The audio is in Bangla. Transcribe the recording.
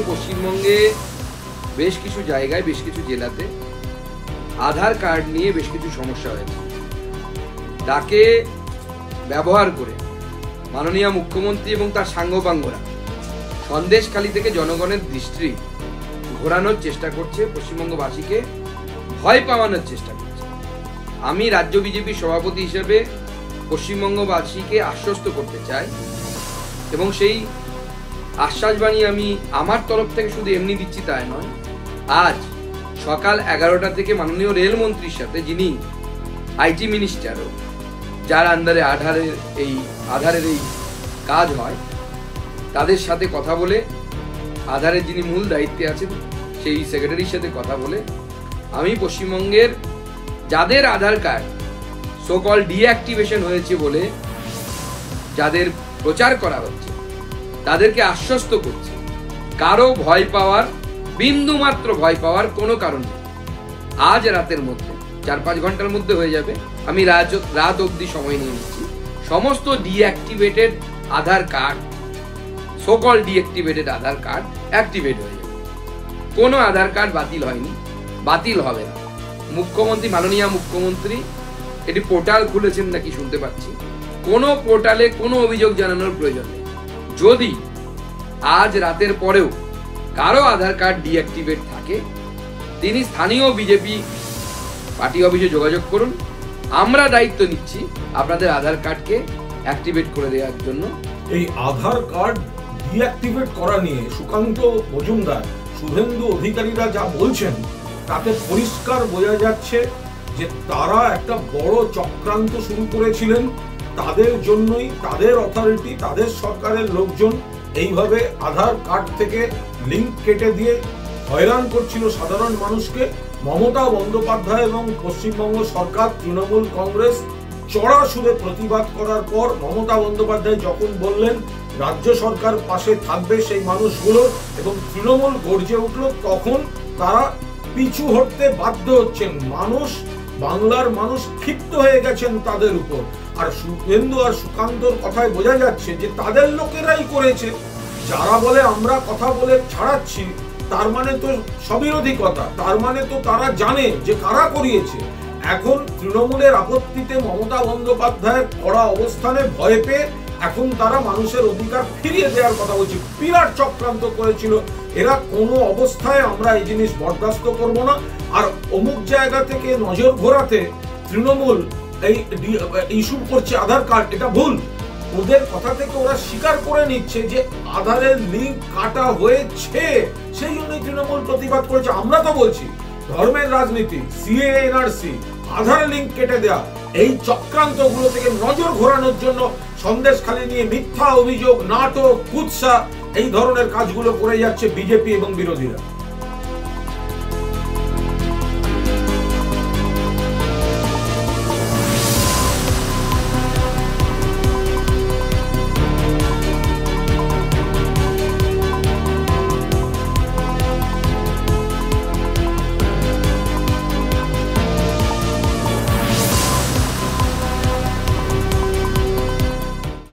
পশ্চিমবঙ্গে বেশ কিছু জায়গায় বেশ কিছু জেলাতে আধার কার্ড নিয়ে বেশ কিছু সমস্যা হয়েছে। তাকে ব্যবহার করে মাননীয় মুখ্যমন্ত্রী এবং তার সাঙ্গপাঙ্গরা সন্দেশখালী থেকে জনগণের দৃষ্টি ঘোরানোর চেষ্টা করছে, পশ্চিমবঙ্গবাসীকে ভয় পাওয়ানোর চেষ্টা করছে। আমি রাজ্য বিজেপি সভাপতি হিসেবে পশ্চিমবঙ্গবাসীকে আশ্বস্ত করতে চাই এবং সেই আশ্বাসবাণী আমি আমার তরফ থেকে শুধু এমনি দিচ্ছি তাই নয়। আজ সকাল 11টা থেকে মাননীয় রেলমন্ত্রীর সাথে, যিনি আইটি মিনিস্টারও, যার আন্ডারে আধারের এই কাজ হয়, তাদের সাথে কথা বলে, আধারের যিনি মূল দায়িত্বে আছেন সেই সেক্রেটারির সাথে কথা বলে আমি পশ্চিমবঙ্গের যাদের আধার কার্ড সোকল ডিঅ্যাক্টিভেশন হয়েছে বলে যাদের প্রচার করা হচ্ছে তাদেরকে আশ্বস্ত করছি, কারো ভয় পাওয়ার, বিন্দুমাত্র ভয় পাওয়ার কোনো কারণ নেই। আজ রাতের মধ্যে 4-5 ঘন্টার মধ্যে হয়ে যাবে। আমি রাত অবধি সময় নিয়ে নিচ্ছি। সমস্ত ডিঅ্যাক্টিভেটেড আধার কার্ড, সোকল ডিঅ্যাক্টিভেটেড আধার কার্ড অ্যাক্টিভেট হয়ে যাবে। কোনো আধার কার্ড বাতিল হয়নি, বাতিল হবে না। মুখ্যমন্ত্রী, মাননীয় মুখ্যমন্ত্রী এটি পোর্টাল খুলেছেন নাকি শুনতে পাচ্ছি। কোনো পোর্টালে কোনো অভিযোগ জানানোর প্রয়োজন নেই। যদি আজ রাতের পরেও কারো আধার কার্ড ডিঅ্যাক্টিভেট থাকে, তিনি স্থানীয় বিজেপি পার্টি অফিসে যোগাযোগ করুন। আমরা দায়িত্ব নিচ্ছি আপনাদের আধার কার্ডকে অ্যাক্টিভেট করে দেওয়ার জন্য। এই আধার কার্ড ডিঅ্যাক্টিভেট করা নিয়ে সুকান্ত মজুমদার, শুভেন্দু অধিকারীরা যা বলছেন তাতে পরিষ্কার বোঝা যাচ্ছে যে তারা একটা বড় চক্রান্ত শুরু করেছিলেন। তাদের জন্যই তাদের অথরিটি, তাদের সরকারের লোকজন এইভাবে আধার কার্ড থেকে লিঙ্ক কেটে দিয়ে হয়রান করছিল সাধারণ মানুষকে। মমতা বন্দ্যোপাধ্যায় এবং পশ্চিমবঙ্গ সরকার, তৃণমূল কংগ্রেস চড়া সুরে প্রতিবাদ করার পর মমতা বন্দ্যোপাধ্যায় যখন বললেন রাজ্য সরকার পাশে থাকবে সেই মানুষগুলোর, এবং তৃণমূল গর্জে উঠল, তখন তারা পিছু হটতে বাধ্য হচ্ছেন। বাংলার মানুষ ক্ষিপ্ত হয়ে গেছেন তাদের উপর। আর শুভেন্দু আর সুকান্তর কথায় বোঝা যাচ্ছে যে তাদের লোকেরাই করেছে। যারা বলে আমরা কথা বলে ছাড়াচ্ছি, তার মানে তো সবিরোধী কথা, তার মানে তো তারা জানে যে কারা করিয়েছে। এখন তৃণমূলের আপত্তিতে মমতা বন্দ্যোপাধ্যায়ের কড়া অবস্থানে ভয় পেয়ে এখন তারা মানুষের অধিকার ফিরিয়ে দেওয়ার কথা বলছে। বিরাট চক্রান্ত করেছিল এরা। কোনো অবস্থায় আমরা এই জিনিস বরদাস্ত করব না। আর অমুক জায়গা থেকে নজর ঘোরাতে তৃণমূল এই ইস্যু করছে আধার কার্ড, এটা ভুল। ওদের কথা থেকে ওরা স্বীকার করে নিচ্ছে যে আধারের লিঙ্ক কাটা হয়েছে, সেই জন্যই তৃণমূল প্রতিবাদ করেছে। আমরা তো বলছি ধর্মের রাজনীতি, সিএএ, এনআরসি, আধার লিঙ্ক কেটে দেওয়া, এই চক্রান্তগুলো থেকে নজর ঘোরানোর জন্য সন্দেশখালী নিয়ে মিথ্যা অভিযোগ, নাটক, কুৎসা, এই ধরনের কাজগুলো করে যাচ্ছে বিজেপি এবং বিরোধীরা।